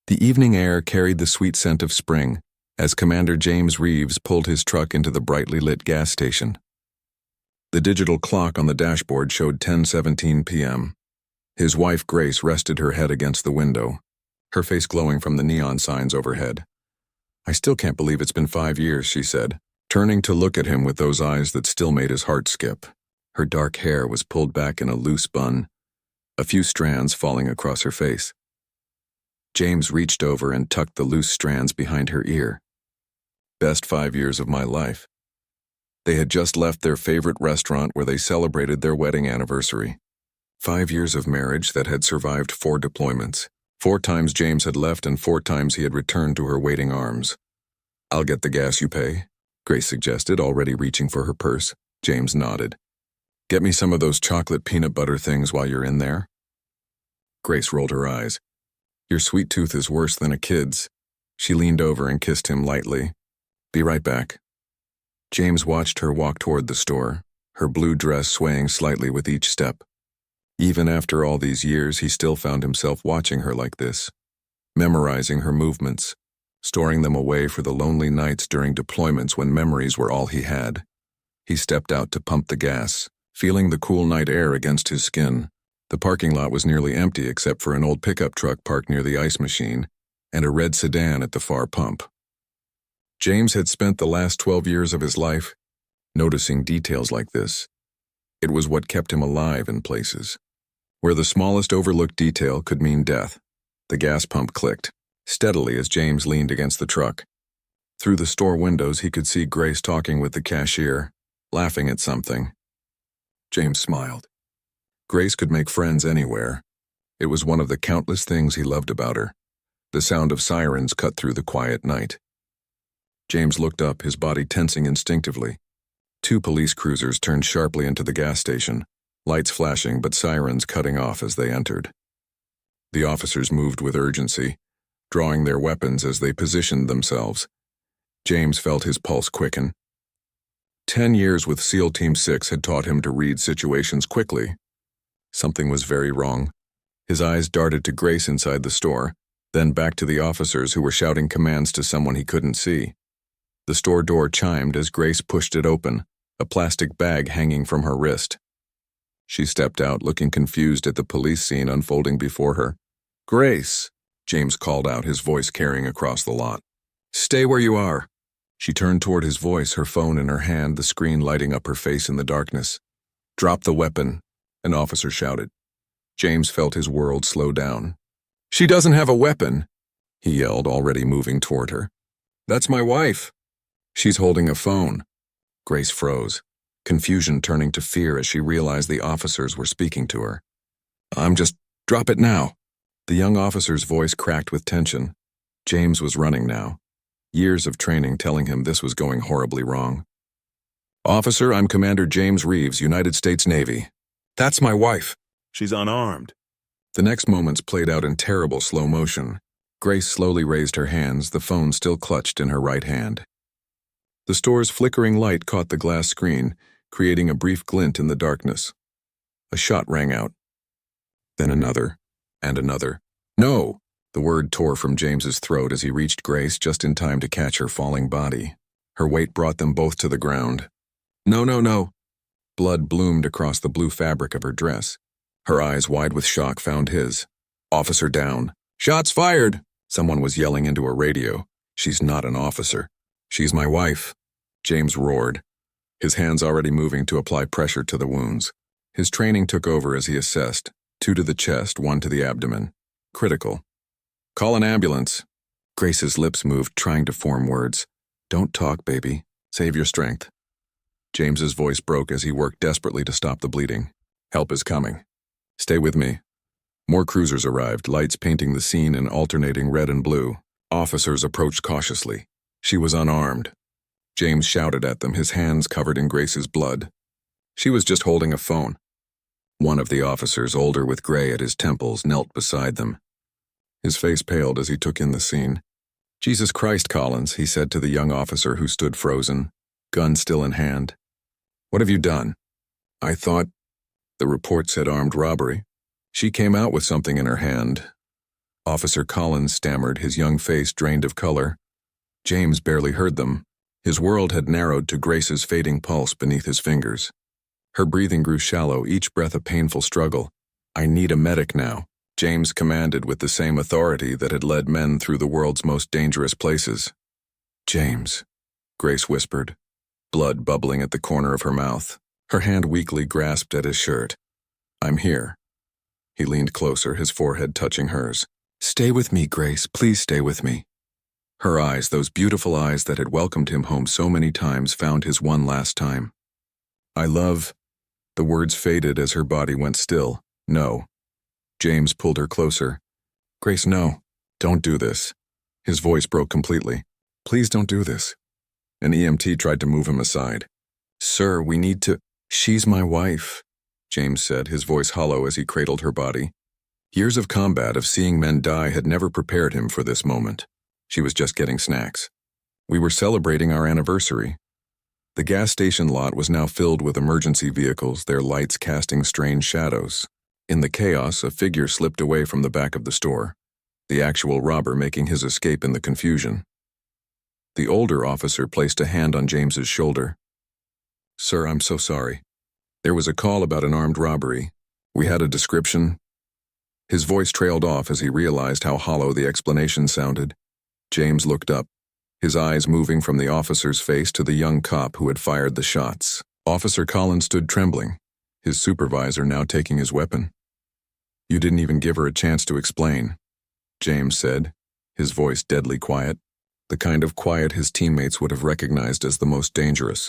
The evening air carried the sweet scent of spring as Commander James Reeves pulled his truck into the brightly lit gas station. The digital clock on the dashboard showed 10:17 p.m. His wife Grace rested her head against the window, her face glowing from the neon signs overhead. "I still can't believe it's been 5 years," she said, turning to look at him with those eyes that still made his heart skip. Her dark hair was pulled back in a loose bun, a few strands falling across her face. James reached over and tucked the loose strands behind her ear. "Best 5 years of my life." They had just left their favorite restaurant where they celebrated their wedding anniversary. 5 years of marriage that had survived 4 deployments. 4 times James had left and 4 times he had returned to her waiting arms. "I'll get the gas, you pay," Grace suggested, already reaching for her purse. James nodded. "Get me some of those chocolate peanut butter things while you're in there." Grace rolled her eyes. "Your sweet tooth is worse than a kid's." She leaned over and kissed him lightly. "Be right back." James watched her walk toward the store, her blue dress swaying slightly with each step. Even after all these years, he still found himself watching her like this, memorizing her movements, storing them away for the lonely nights during deployments when memories were all he had. He stepped out to pump the gas, feeling the cool night air against his skin. The parking lot was nearly empty except for an old pickup truck parked near the ice machine and a red sedan at the far pump. James had spent the last 12 years of his life noticing details like this. It was what kept him alive in places where the smallest overlooked detail could mean death. The gas pump clicked steadily as James leaned against the truck. Through the store windows, he could see Grace talking with the cashier, laughing at something. James smiled. Grace could make friends anywhere. It was one of the countless things he loved about her. The sound of sirens cut through the quiet night. James looked up, his body tensing instinctively. 2 police cruisers turned sharply into the gas station, lights flashing but sirens cutting off as they entered. The officers moved with urgency, drawing their weapons as they positioned themselves. James felt his pulse quicken. 10 years with SEAL Team 6 had taught him to read situations quickly. Something was very wrong. His eyes darted to Grace inside the store, then back to the officers who were shouting commands to someone he couldn't see. The store door chimed as Grace pushed it open, a plastic bag hanging from her wrist. She stepped out, looking confused at the police scene unfolding before her. "Grace," James called out, his voice carrying across the lot. "Stay where you are." She turned toward his voice, her phone in her hand, the screen lighting up her face in the darkness. "Drop the weapon," an officer shouted. James felt his world slow down. "She doesn't have a weapon," he yelled, already moving toward her. "That's my wife." "She's holding a phone." Grace froze, confusion turning to fear as she realized the officers were speaking to her. Drop it now." The young officer's voice cracked with tension. James was running now, years of training telling him this was going horribly wrong. "Officer, I'm Commander James Reeves, United States Navy." "That's my wife." She's unarmed. The next moments played out in terrible slow motion. Grace slowly raised her hands, the phone still clutched in her right hand. The store's flickering light caught the glass screen, creating a brief glint in the darkness. A shot rang out. Then another, and another. "No!" The word tore from James's throat as he reached Grace just in time to catch her falling body. Her weight brought them both to the ground. "No, no, no!" Blood bloomed across the blue fabric of her dress. Her eyes, wide with shock, found his. "Officer down." "Shots fired!" Someone was yelling into a radio. "She's not an officer. She's my wife." James roared, his hands already moving to apply pressure to the wounds. His training took over as he assessed, 2 to the chest, 1 to the abdomen. Critical. "Call an ambulance." Grace's lips moved, trying to form words. "Don't talk, baby. Save your strength." James's voice broke as he worked desperately to stop the bleeding. "Help is coming. Stay with me." More cruisers arrived, lights painting the scene in alternating red and blue. Officers approached cautiously. She was unarmed. James shouted at them, his hands covered in Grace's blood. She was just holding a phone. One of the officers, older with gray at his temples, knelt beside them. His face paled as he took in the scene. "Jesus Christ, Collins," he said to the young officer who stood frozen, gun still in hand. "What have you done?" "I thought—" The report said armed robbery. She came out with something in her hand. Officer Collins stammered, his young face drained of color. James barely heard them. His world had narrowed to Grace's fading pulse beneath his fingers. Her breathing grew shallow, each breath a painful struggle. "I need a medic now," James commanded with the same authority that had led men through the world's most dangerous places. "James," Grace whispered, blood bubbling at the corner of her mouth. Her hand weakly grasped at his shirt. "I'm here." He leaned closer, his forehead touching hers. "Stay with me, Grace. Please stay with me." Her eyes, those beautiful eyes that had welcomed him home so many times, found his one last time. "I love—" The words faded as her body went still. "No." James pulled her closer. "Grace, no. Don't do this." His voice broke completely. "Please don't do this." An EMT tried to move him aside. "Sir, we need to—" "She's my wife," James said, his voice hollow as he cradled her body. Years of combat, of seeing men die, had never prepared him for this moment. She was just getting snacks. We were celebrating our anniversary. The gas station lot was now filled with emergency vehicles, their lights casting strange shadows. In the chaos, a figure slipped away from the back of the store, the actual robber making his escape in the confusion. The older officer placed a hand on James's shoulder. "Sir, I'm so sorry. There was a call about an armed robbery. We had a description." His voice trailed off as he realized how hollow the explanation sounded. James looked up, his eyes moving from the officer's face to the young cop who had fired the shots. Officer Collins stood trembling, his supervisor now taking his weapon. "You didn't even give her a chance to explain," James said, his voice deadly quiet, the kind of quiet his teammates would have recognized as the most dangerous.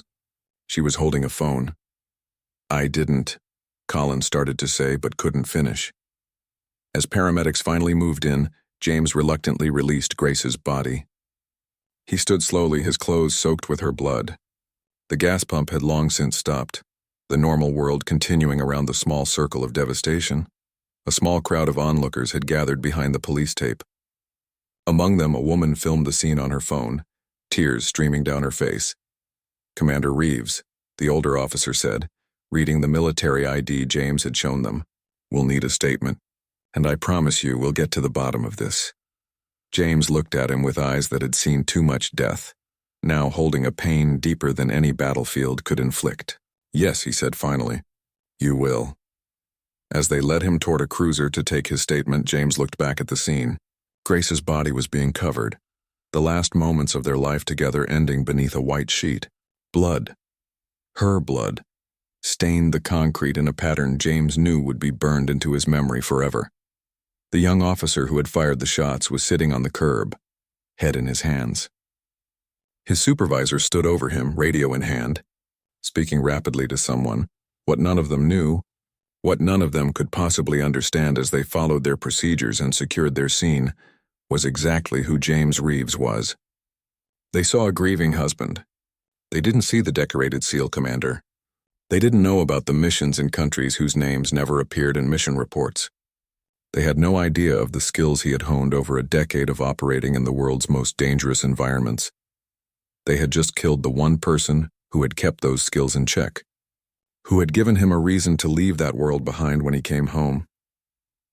She was holding a phone. "I didn't," Collins started to say but couldn't finish. As paramedics finally moved in, James reluctantly released Grace's body. He stood slowly, his clothes soaked with her blood. The gas pump had long since stopped, the normal world continuing around the small circle of devastation. A small crowd of onlookers had gathered behind the police tape. Among them, a woman filmed the scene on her phone, tears streaming down her face. "Commander Reeves," the older officer said, reading the military ID James had shown them, "will need a statement. And I promise you we'll get to the bottom of this." James looked at him with eyes that had seen too much death, now holding a pain deeper than any battlefield could inflict. "Yes," he said finally, "you will." As they led him toward a cruiser to take his statement, James looked back at the scene. Grace's body was being covered, the last moments of their life together ending beneath a white sheet. Blood. Her blood. Stained the concrete in a pattern James knew would be burned into his memory forever. The young officer who had fired the shots was sitting on the curb, head in his hands. His supervisor stood over him, radio in hand, speaking rapidly to someone, what none of them knew, what none of them could possibly understand as they followed their procedures and secured their scene, was exactly who James Reeves was. They saw a grieving husband. They didn't see the decorated SEAL commander. They didn't know about the missions in countries whose names never appeared in mission reports. They had no idea of the skills he had honed over a decade of operating in the world's most dangerous environments. They had just killed the one person who had kept those skills in check, who had given him a reason to leave that world behind when he came home.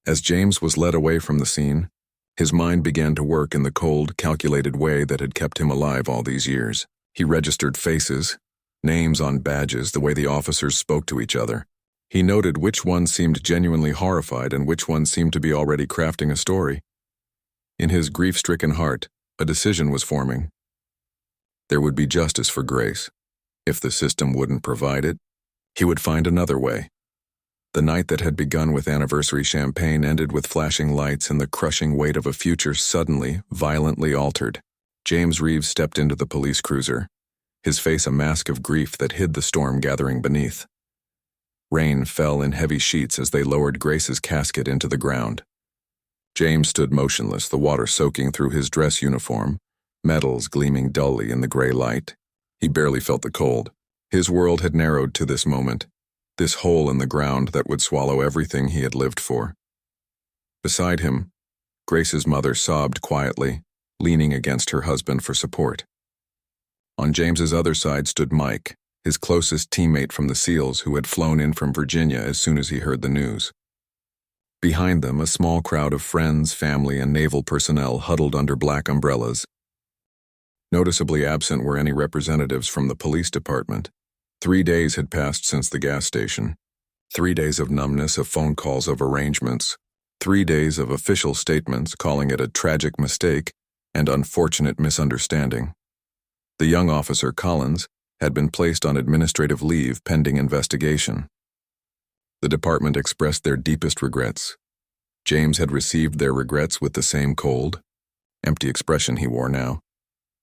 As James was led away from the scene, his mind began to work in the cold, calculated way that had kept him alive all these years. He registered faces, names on badges, the way the officers spoke to each other. He noted which one seemed genuinely horrified and which one seemed to be already crafting a story. In his grief-stricken heart, a decision was forming. There would be justice for Grace. If the system wouldn't provide it, he would find another way. The night that had begun with anniversary champagne ended with flashing lights and the crushing weight of a future suddenly, violently altered. James Reeves stepped into the police cruiser, his face a mask of grief that hid the storm gathering beneath. Rain fell in heavy sheets as they lowered Grace's casket into the ground. James stood motionless, the water soaking through his dress uniform, metals gleaming dully in the gray light. He barely felt the cold. His world had narrowed to this moment, this hole in the ground that would swallow everything he had lived for. Beside him, Grace's mother sobbed quietly, leaning against her husband for support. On James's other side stood Mike, his closest teammate from the SEALs who had flown in from Virginia as soon as he heard the news. Behind them, a small crowd of friends, family, and naval personnel huddled under black umbrellas. Noticeably absent were any representatives from the police department. 3 days had passed since the gas station. 3 days of numbness, of phone calls, of arrangements. 3 days of official statements calling it a tragic mistake and unfortunate misunderstanding. The young officer, Collins, had been placed on administrative leave pending investigation. The department expressed their deepest regrets. James had received their regrets with the same cold, empty expression he wore now.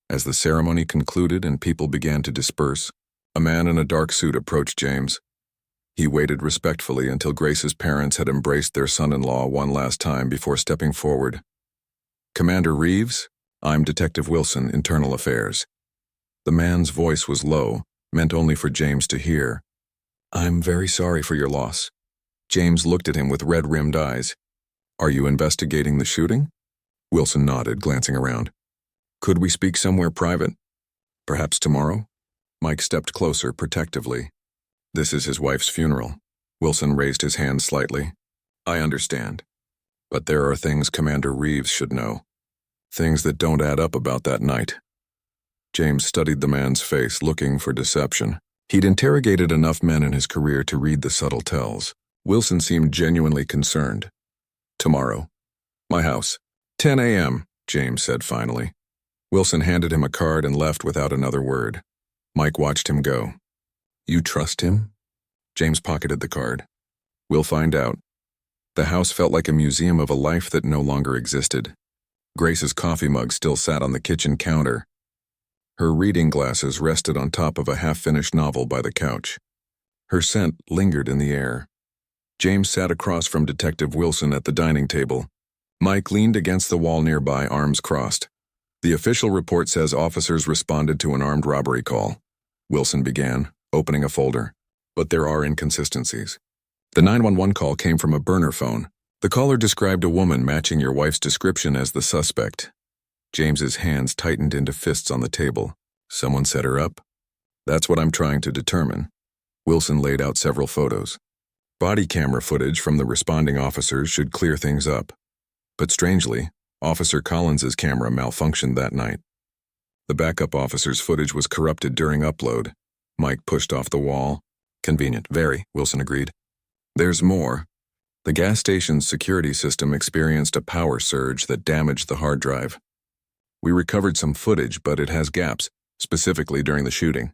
As the ceremony concluded and people began to disperse, a man in a dark suit approached James. He waited respectfully until Grace's parents had embraced their son-in-law one last time before stepping forward. "Commander Reeves, I'm Detective Wilson, Internal Affairs." The man's voice was low, meant only for James to hear. "I'm very sorry for your loss." James looked at him with red-rimmed eyes. "Are you investigating the shooting?" Wilson nodded, glancing around. "Could we speak somewhere private? Perhaps tomorrow?" Mike stepped closer, protectively. "This is his wife's funeral." Wilson raised his hand slightly. "I understand. But there are things Commander Reeves should know. Things that don't add up about that night." James studied the man's face, looking for deception. He'd interrogated enough men in his career to read the subtle tells. Wilson seemed genuinely concerned. "Tomorrow. My house. 10 a.m., James said finally. Wilson handed him a card and left without another word. Mike watched him go. "You trust him?" James pocketed the card. "We'll find out." The house felt like a museum of a life that no longer existed. Grace's coffee mug still sat on the kitchen counter. Her reading glasses rested on top of a half-finished novel by the couch. Her scent lingered in the air. James sat across from Detective Wilson at the dining table. Mike leaned against the wall nearby, arms crossed. "The official report says officers responded to an armed robbery call," Wilson began, opening a folder. "But there are inconsistencies. The 911 call came from a burner phone. The caller described a woman matching your wife's description as the suspect." James's hands tightened into fists on the table. "Someone set her up?" "That's what I'm trying to determine." Wilson laid out several photos. Body camera footage from the responding officers should clear things up. But strangely, Officer Collins's camera malfunctioned that night. The backup officer's footage was corrupted during upload. Mike pushed off the wall. "Convenient, very," Wilson agreed. "There's more. The gas station's security system experienced a power surge that damaged the hard drive. We recovered some footage, but it has gaps, specifically during the shooting."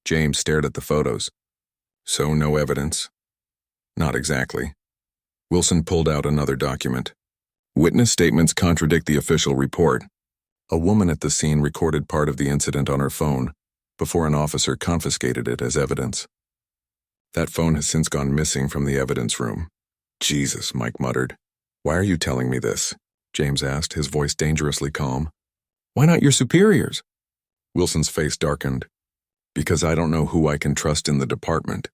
James stared at the photos. "So no evidence?" "Not exactly." Wilson pulled out another document. "Witness statements contradict the official report. A woman at the scene recorded part of the incident on her phone before an officer confiscated it as evidence. That phone has since gone missing from the evidence room." "Jesus," Mike muttered. "Why are you telling me this?" James asked, his voice dangerously calm. "Why not your superiors?" Wilson's face darkened. "Because I don't know who I can trust in the department.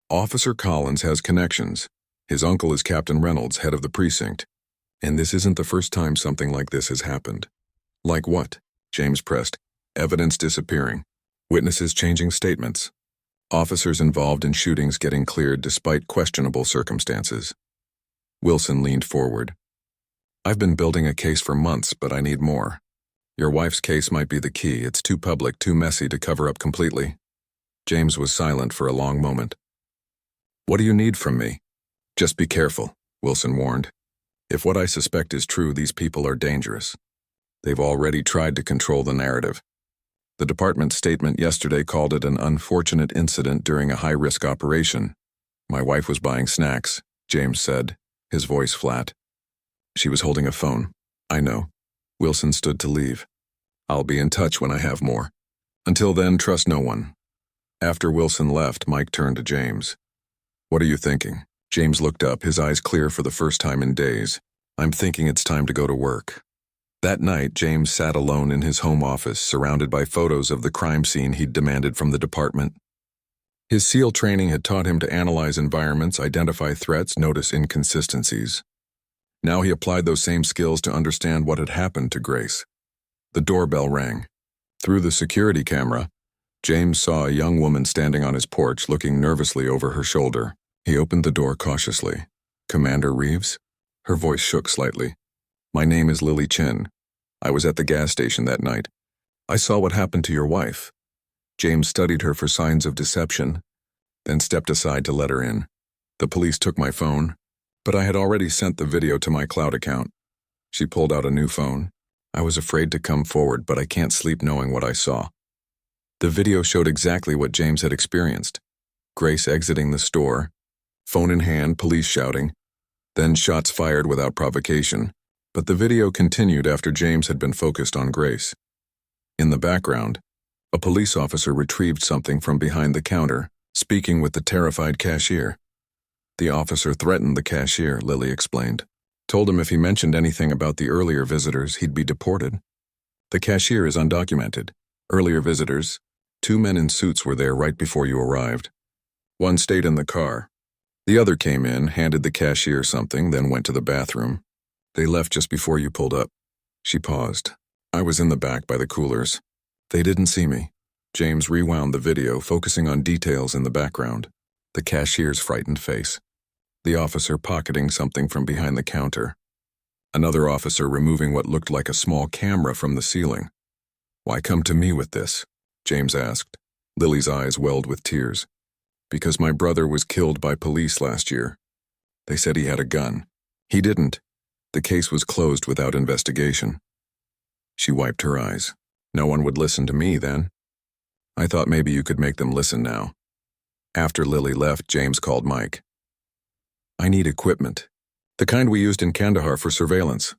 Officer Collins has connections. His uncle is Captain Reynolds, head of the precinct. And this isn't the first time something like this has happened." "Like what?" James pressed. "Evidence disappearing. Witnesses changing statements. Officers involved in shootings getting cleared despite questionable circumstances." Wilson leaned forward. "I've been building a case for months, but I need more. Your wife's case might be the key. It's too public, too messy to cover up completely." James was silent for a long moment. "What do you need from me?" "Just be careful," Wilson warned. "If what I suspect is true, these people are dangerous. They've already tried to control the narrative. The department's statement yesterday called it an unfortunate incident during a high-risk operation. My wife was buying snacks," James said, his voice flat. "She was holding a phone." "I know." Wilson stood to leave. "I'll be in touch when I have more. Until then, trust no one." After Wilson left, Mike turned to James. "What are you thinking?" James looked up, his eyes clear for the first time in days. "I'm thinking it's time to go to work." That night, James sat alone in his home office, surrounded by photos of the crime scene he'd demanded from the department. His SEAL training had taught him to analyze environments, identify threats, notice inconsistencies. Now he applied those same skills to understand what had happened to Grace. The doorbell rang. Through the security camera, James saw a young woman standing on his porch, looking nervously over her shoulder. He opened the door cautiously. Commander Reeves? Her voice shook slightly. My name is Lily Chen. I was at the gas station that night. I saw what happened to your wife. James studied her for signs of deception, then stepped aside to let her in. The police took my phone, but I had already sent the video to my cloud account. She pulled out a new phone. I was afraid to come forward, but I can't sleep knowing what I saw. The video showed exactly what James had experienced. Grace exiting the store, phone in hand, police shouting, then shots fired without provocation. But the video continued after James had been focused on Grace. In the background, a police officer retrieved something from behind the counter, speaking with the terrified cashier. The officer threatened the cashier, Lily explained. Told him if he mentioned anything about the earlier visitors, he'd be deported. The cashier is undocumented. Earlier visitors, 2 men in suits were there right before you arrived. One stayed in the car. The other came in, handed the cashier something, then went to the bathroom. They left just before you pulled up. She paused. I was in the back by the coolers. They didn't see me. James rewound the video, focusing on details in the background. The cashier's frightened face. The officer pocketing something from behind the counter. Another officer removing what looked like a small camera from the ceiling. Why come to me with this? James asked. Lily's eyes welled with tears. Because my brother was killed by police last year. They said he had a gun. He didn't. The case was closed without investigation. She wiped her eyes. No one would listen to me then. I thought maybe you could make them listen now. After Lily left, James called Mike. I need equipment. The kind we used in Kandahar for surveillance.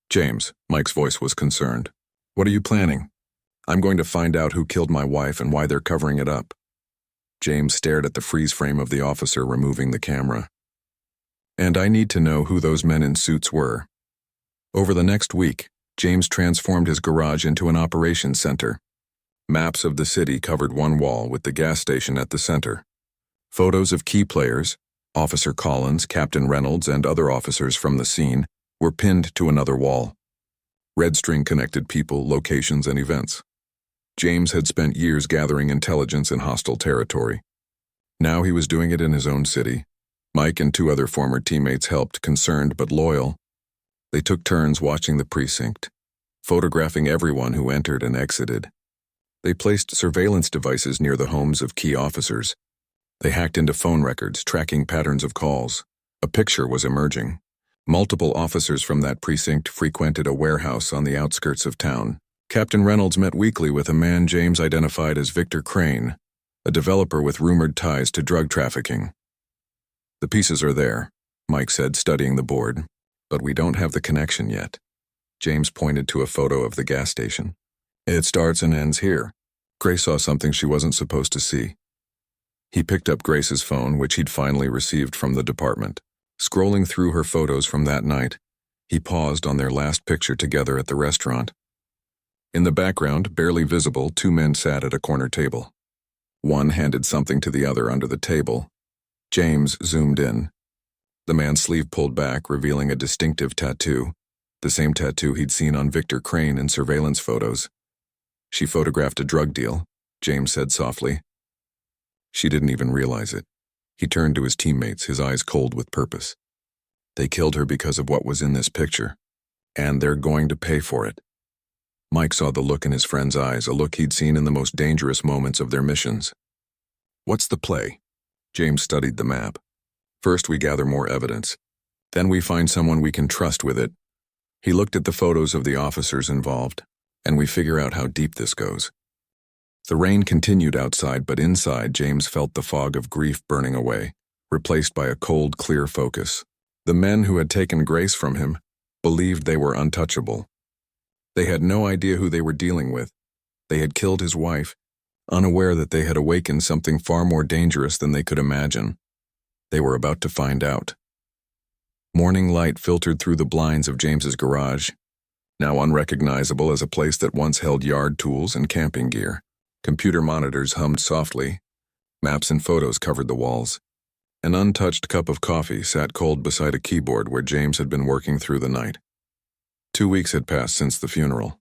James, Mike's voice was concerned. What are you planning? I'm going to find out who killed my wife and why they're covering it up. James stared at the freeze frame of the officer removing the camera. And I need to know who those men in suits were. Over the next week, James transformed his garage into an operations center. Maps of the city covered one wall with the gas station at the center. Photos of key players, Officer Collins, Captain Reynolds, and other officers from the scene, were pinned to another wall. Red string connected people, locations, and events. James had spent years gathering intelligence in hostile territory. Now he was doing it in his own city. Mike and 2 other former teammates helped, concerned but loyal. They took turns watching the precinct, photographing everyone who entered and exited. They placed surveillance devices near the homes of key officers. They hacked into phone records, tracking patterns of calls. A picture was emerging. Multiple officers from that precinct frequented a warehouse on the outskirts of town. Captain Reynolds met weekly with a man James identified as Victor Crane, a developer with rumored ties to drug trafficking. The pieces are there, Mike said, studying the board, but we don't have the connection yet. James pointed to a photo of the gas station. It starts and ends here. Grace saw something she wasn't supposed to see. He picked up Grace's phone, which he'd finally received from the department. Scrolling through her photos from that night, he paused on their last picture together at the restaurant. In the background, barely visible, 2 men sat at a corner table. One handed something to the other under the table. James zoomed in. The man's sleeve pulled back, revealing a distinctive tattoo, the same tattoo he'd seen on Victor Crane in surveillance photos. She photographed a drug deal, James said softly. She didn't even realize it. He turned to his teammates, his eyes cold with purpose. They killed her because of what was in this picture, and they're going to pay for it. Mike saw the look in his friend's eyes, a look he'd seen in the most dangerous moments of their missions. What's the play? James studied the map. First we gather more evidence. Then we find someone we can trust with it. He looked at the photos of the officers involved, and we figure out how deep this goes. The rain continued outside, but inside James felt the fog of grief burning away, replaced by a cold, clear focus. The men who had taken Grace from him believed they were untouchable. They had no idea who they were dealing with. They had killed his wife, unaware that they had awakened something far more dangerous than they could imagine. They were about to find out. Morning light filtered through the blinds of James's garage, now unrecognizable as a place that once held yard tools and camping gear. Computer monitors hummed softly. Maps and photos covered the walls. An untouched cup of coffee sat cold beside a keyboard where James had been working through the night. 2 weeks had passed since the funeral.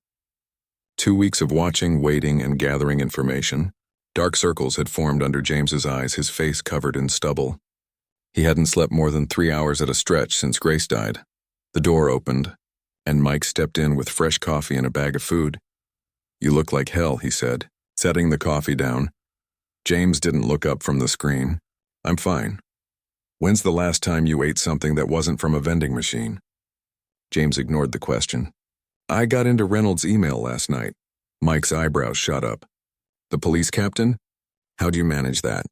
2 weeks of watching, waiting, and gathering information. Dark circles had formed under James's eyes, his face covered in stubble. He hadn't slept more than 3 hours at a stretch since Grace died. The door opened, and Mike stepped in with fresh coffee and a bag of food. "You look like hell," he said, setting the coffee down. James didn't look up from the screen. "I'm fine. When's the last time you ate something that wasn't from a vending machine?" James ignored the question. "I got into Reynolds' email last night." Mike's eyebrows shot up. "The police captain? How'd you manage that?"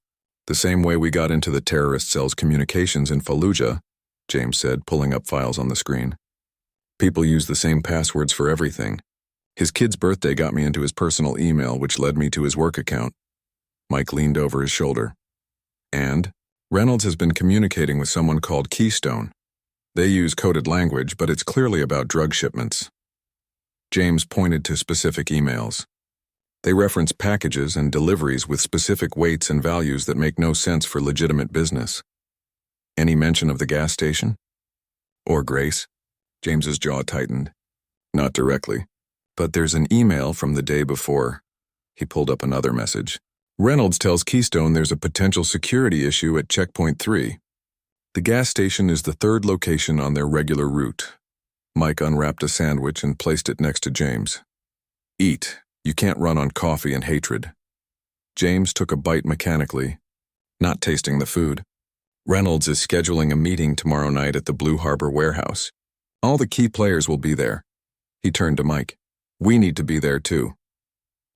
"The same way we got into the terrorist cell's communications in Fallujah," James said, pulling up files on the screen. "People use the same passwords for everything. His kid's birthday got me into his personal email, which led me to his work account." Mike leaned over his shoulder. "And Reynolds has been communicating with someone called Keystone. They use coded language, but it's clearly about drug shipments." James pointed to specific emails. "They reference packages and deliveries with specific weights and values that make no sense for legitimate business." "Any mention of the gas station? Or Grace?" James's jaw tightened. "Not directly. But there's an email from the day before." He pulled up another message. "Reynolds tells Keystone there's a potential security issue at Checkpoint 3. The gas station is the third location on their regular route." Mike unwrapped a sandwich and placed it next to James. "Eat. You can't run on coffee and hatred." James took a bite mechanically, not tasting the food. "Reynolds is scheduling a meeting tomorrow night at the Blue Harbor warehouse. All the key players will be there." He turned to Mike. "We need to be there too."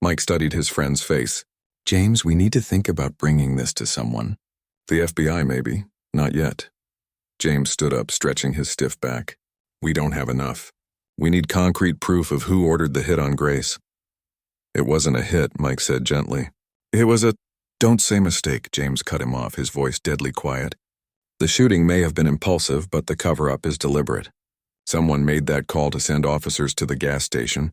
Mike studied his friend's face. "James, we need to think about bringing this to someone." "The FBI, maybe. Not yet." James stood up, stretching his stiff back. "We don't have enough. We need concrete proof of who ordered the hit on Grace." "It wasn't a hit," Mike said gently. "It was a—" "Don't say mistake," James cut him off, his voice deadly quiet. "The shooting may have been impulsive, but the cover-up is deliberate. Someone made that call to send officers to the gas station,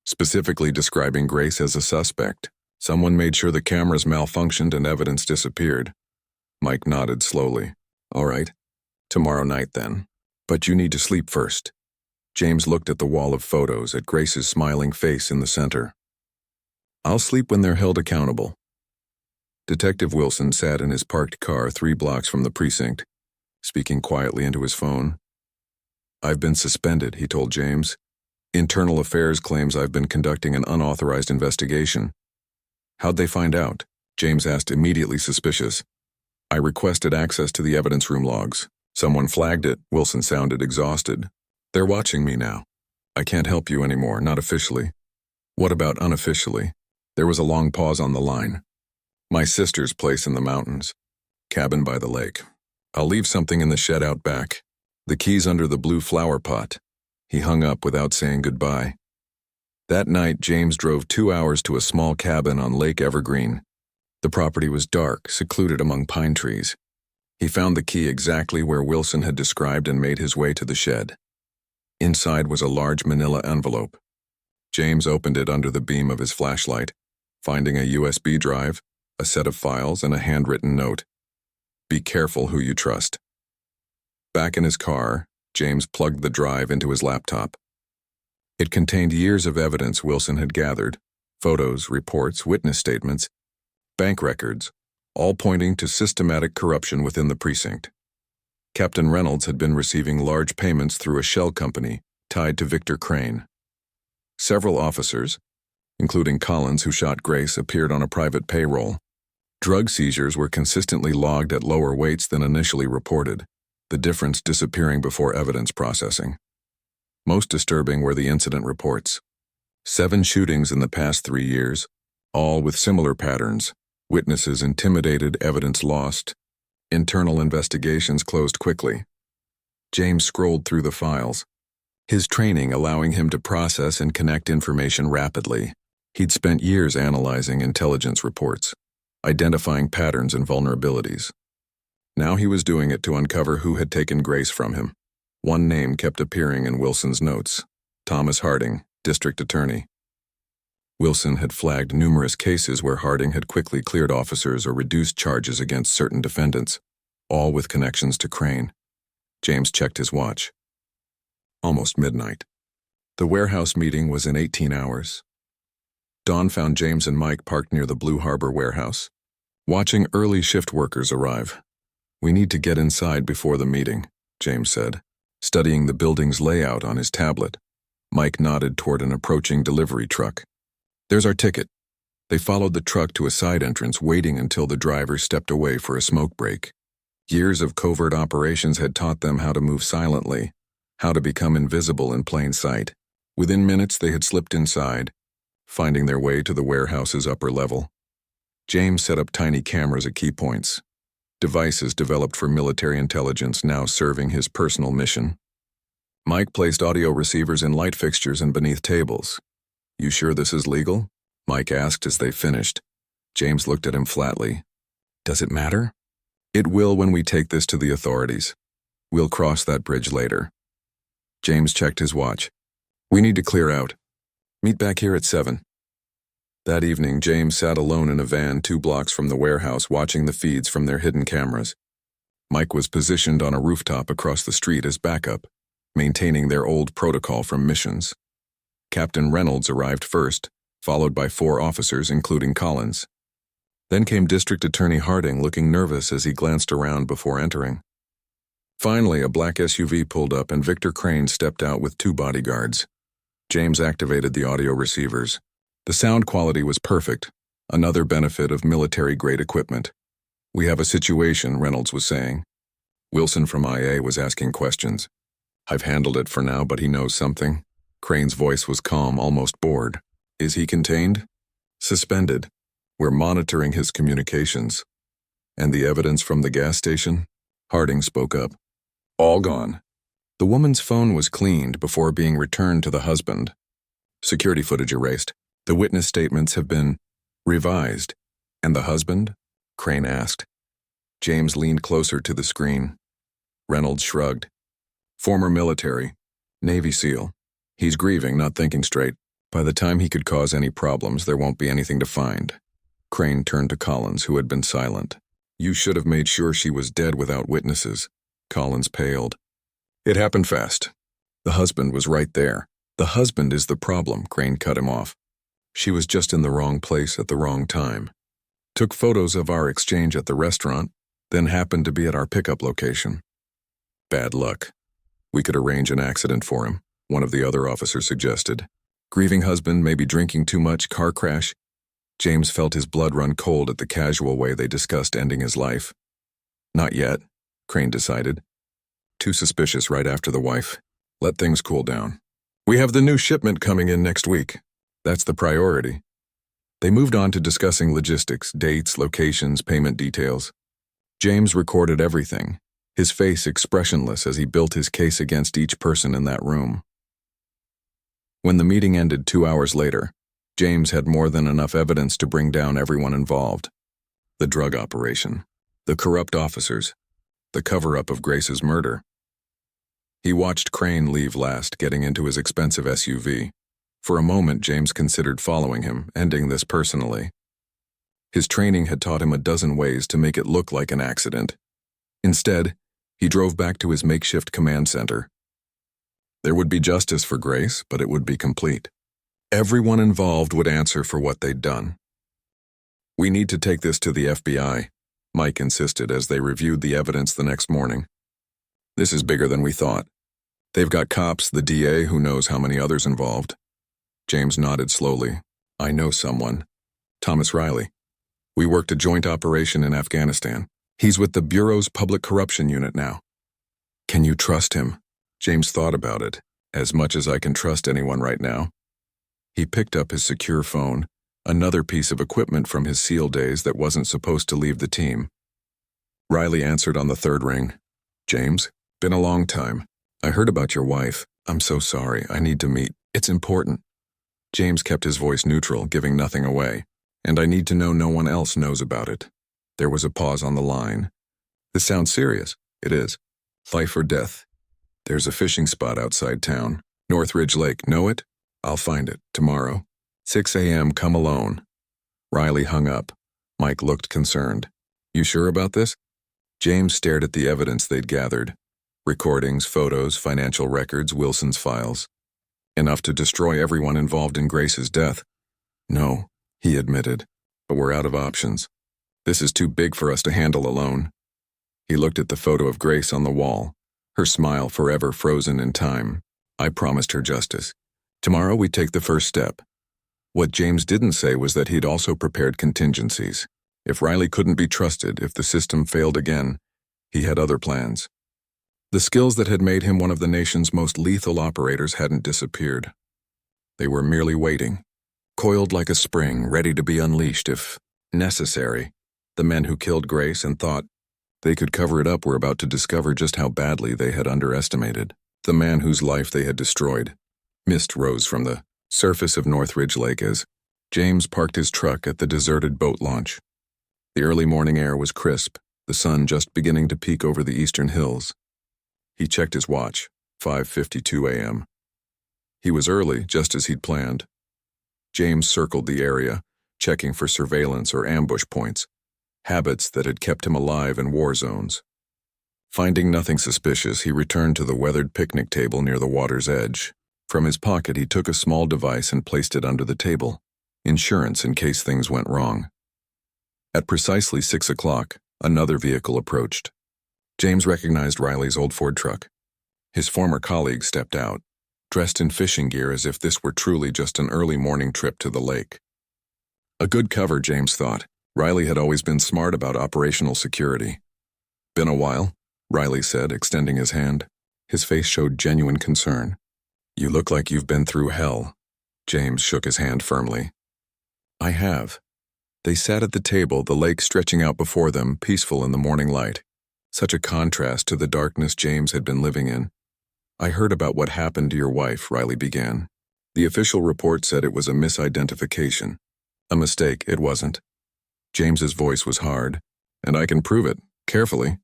specifically describing Grace as a suspect. Someone made sure the cameras malfunctioned and evidence disappeared." Mike nodded slowly. "All right. Tomorrow night, then. But you need to sleep first." James looked at the wall of photos, at Grace's smiling face in the center. "I'll sleep when they're held accountable." Detective Wilson sat in his parked car 3 blocks from the precinct, speaking quietly into his phone. "I've been suspended," he told James. "Internal Affairs claims I've been conducting an unauthorized investigation." "How'd they find out?" James asked, immediately suspicious. "I requested access to the evidence room logs. Someone flagged it." Wilson sounded exhausted. "They're watching me now. I can't help you anymore, not officially." "What about unofficially?" There was a long pause on the line. "My sister's place in the mountains. Cabin by the lake. I'll leave something in the shed out back. The key's under the blue flower pot." He hung up without saying goodbye. That night, James drove 2 hours to a small cabin on Lake Evergreen. The property was dark, secluded among pine trees. He found the key exactly where Wilson had described and made his way to the shed. Inside was a large manila envelope. James opened it under the beam of his flashlight, finding a USB drive, a set of files, and a handwritten note. "Be careful who you trust." Back in his car, James plugged the drive into his laptop. It contained years of evidence Wilson had gathered, photos, reports, witness statements, bank records, all pointing to systematic corruption within the precinct. Captain Reynolds had been receiving large payments through a shell company tied to Victor Crane. Several officers, including Collins, who shot Grace, appeared on a private payroll. Drug seizures were consistently logged at lower weights than initially reported, the difference disappearing before evidence processing. Most disturbing were the incident reports. 7 shootings in the past 3 years, all with similar patterns. Witnesses intimidated, evidence lost. Internal investigations closed quickly. James scrolled through the files, his training allowing him to process and connect information rapidly. He'd spent years analyzing intelligence reports, identifying patterns and vulnerabilities. Now he was doing it to uncover who had taken Grace from him. One name kept appearing in Wilson's notes: Thomas Harding, District Attorney. Wilson had flagged numerous cases where Harding had quickly cleared officers or reduced charges against certain defendants, all with connections to Crane. James checked his watch. Almost midnight. The warehouse meeting was in 18 hours. Dawn found James and Mike parked near the Blue Harbor warehouse, watching early shift workers arrive. We need to get inside before the meeting, James said, studying the building's layout on his tablet. Mike nodded toward an approaching delivery truck. There's our ticket. They followed the truck to a side entrance, waiting until the driver stepped away for a smoke break. Years of covert operations had taught them how to move silently, how to become invisible in plain sight. Within minutes, they had slipped inside, finding their way to the warehouse's upper level. James set up tiny cameras at key points, devices developed for military intelligence now serving his personal mission. Mike placed audio receivers in light fixtures and beneath tables. You sure this is legal? Mike asked as they finished. James looked at him flatly. Does it matter? It will when we take this to the authorities. We'll cross that bridge later. James checked his watch. We need to clear out. Meet back here at 7. That evening, James sat alone in a van 2 blocks from the warehouse watching the feeds from their hidden cameras. Mike was positioned on a rooftop across the street as backup, maintaining their old protocol from missions. Captain Reynolds arrived first, followed by 4 officers including Collins. Then came District Attorney Harding, looking nervous as he glanced around before entering. Finally, a black SUV pulled up and Victor Crane stepped out with 2 bodyguards. James activated the audio receivers. The sound quality was perfect, another benefit of military-grade equipment. We have a situation, Reynolds was saying. Wilson from IA was asking questions. I've handled it for now, but he knows something. Crane's voice was calm, almost bored. Is he contained? Suspended. We're monitoring his communications. And the evidence from the gas station? Harding spoke up. All gone. The woman's phone was cleaned before being returned to the husband. Security footage erased. The witness statements have been revised. And the husband? Crane asked. James leaned closer to the screen. Reynolds shrugged. Former military. Navy SEAL. He's grieving, not thinking straight. By the time he could cause any problems, there won't be anything to find. Crane turned to Collins, who had been silent. You should have made sure she was dead without witnesses. Collins paled. It happened fast. The husband was right there. The husband is the problem, Crane cut him off. She was just in the wrong place at the wrong time. Took photos of our exchange at the restaurant, then happened to be at our pickup location. Bad luck. We could arrange an accident for him, one of the other officers suggested. Grieving husband, maybe drinking too much, car crash. James felt his blood run cold at the casual way they discussed ending his life. Not yet, Crane decided. Too suspicious right after the wife. Let things cool down. We have the new shipment coming in next week. That's the priority. They moved on to discussing logistics, dates, locations, payment details. James recorded everything, his face expressionless as he built his case against each person in that room. When the meeting ended 2 hours later, James had more than enough evidence to bring down everyone involved. The drug operation, the corrupt officers, the cover-up of Grace's murder. He watched Crane leave last, getting into his expensive SUV. For a moment, James considered following him, ending this personally. His training had taught him a dozen ways to make it look like an accident. Instead, he drove back to his makeshift command center. There would be justice for Grace, but it would be complete. Everyone involved would answer for what they'd done. We need to take this to the FBI, Mike insisted as they reviewed the evidence the next morning. This is bigger than we thought. They've got cops, the DA, who knows how many others involved. James nodded slowly. I know someone. Thomas Riley. We worked a joint operation in Afghanistan. He's with the Bureau's Public Corruption Unit now. Can you trust him? James thought about it. As much as I can trust anyone right now. He picked up his secure phone, another piece of equipment from his SEAL days that wasn't supposed to leave the team. Riley answered on the 3rd ring. James, been a long time. I heard about your wife. I'm so sorry. I need to meet. It's important. James kept his voice neutral, giving nothing away. And I need to know no one else knows about it. There was a pause on the line. This sounds serious. It is. Life or death. There's a fishing spot outside town. Northridge Lake. Know it? I'll find it. Tomorrow. 6 a.m. Come alone. Riley hung up. Mike looked concerned. You sure about this? James stared at the evidence they'd gathered. Recordings, photos, financial records, Wilson's files. Enough to destroy everyone involved in Grace's death. No, he admitted, but we're out of options. This is too big for us to handle alone. He looked at the photo of Grace on the wall, her smile forever frozen in time. I promised her justice. Tomorrow we take the first step. What James didn't say was that he'd also prepared contingencies. If Riley couldn't be trusted, if the system failed again, he had other plans. The skills that had made him one of the nation's most lethal operators hadn't disappeared. They were merely waiting, coiled like a spring, ready to be unleashed if necessary. The men who killed Grace and thought they could cover it up were about to discover just how badly they had underestimated the man whose life they had destroyed. Mist rose from the surface of Northridge Lake as James parked his truck at the deserted boat launch. The early morning air was crisp, the sun just beginning to peek over the eastern hills. He checked his watch, 5:52 a.m. He was early, just as he'd planned. James circled the area, checking for surveillance or ambush points, habits that had kept him alive in war zones. Finding nothing suspicious, he returned to the weathered picnic table near the water's edge. From his pocket, he took a small device and placed it under the table. Insurance in case things went wrong. At precisely 6 o'clock, another vehicle approached. James recognized Riley's old Ford truck. His former colleague stepped out, dressed in fishing gear as if this were truly just an early morning trip to the lake. A good cover, James thought. Riley had always been smart about operational security. Been a while, Riley said, extending his hand. His face showed genuine concern. You look like you've been through hell. James shook his hand firmly. I have. They sat at the table, the lake stretching out before them, peaceful in the morning light. Such a contrast to the darkness James had been living in. I heard about what happened to your wife, Riley began. The official report said it was a misidentification. A mistake, it wasn't. James's voice was hard. And I can prove it, carefully.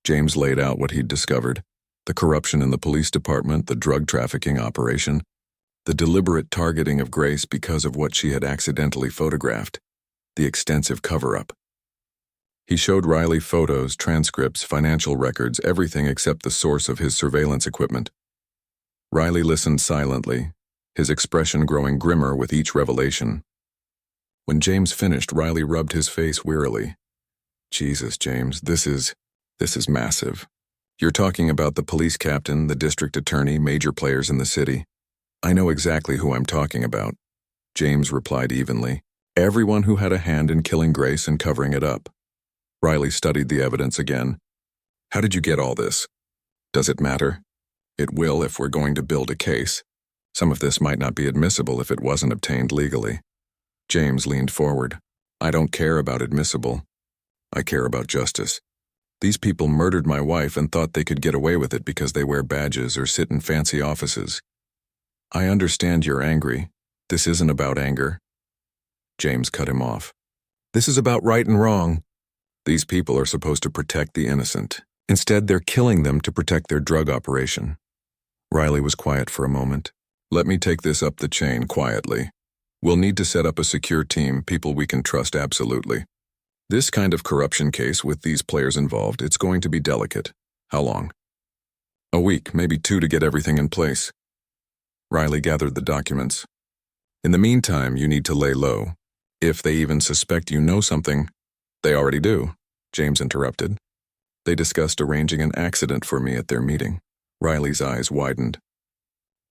James laid out what he'd discovered. The corruption in the police department, the drug trafficking operation, the deliberate targeting of Grace because of what she had accidentally photographed, the extensive cover-up. He showed Riley photos, transcripts, financial records, everything except the source of his surveillance equipment. Riley listened silently, his expression growing grimmer with each revelation. When James finished, Riley rubbed his face wearily. Jesus, James, this is massive. You're talking about the police captain, the district attorney, major players in the city. I know exactly who I'm talking about. James replied evenly. Everyone who had a hand in killing Grace and covering it up. Riley studied the evidence again. How did you get all this? Does it matter? It will if we're going to build a case. Some of this might not be admissible if it wasn't obtained legally. James leaned forward. I don't care about admissible. I care about justice. These people murdered my wife and thought they could get away with it because they wear badges or sit in fancy offices. I understand you're angry. This isn't about anger. James cut him off. This is about right and wrong. These people are supposed to protect the innocent. Instead, they're killing them to protect their drug operation. Riley was quiet for a moment. Let me take this up the chain quietly. We'll need to set up a secure team, people we can trust absolutely. This kind of corruption case with these players involved, it's going to be delicate. How long? A week, maybe 2 to get everything in place. Riley gathered the documents. In the meantime, you need to lay low. If they even suspect you know something, they already do, James interrupted. They discussed arranging an accident for me at their meeting. Riley's eyes widened.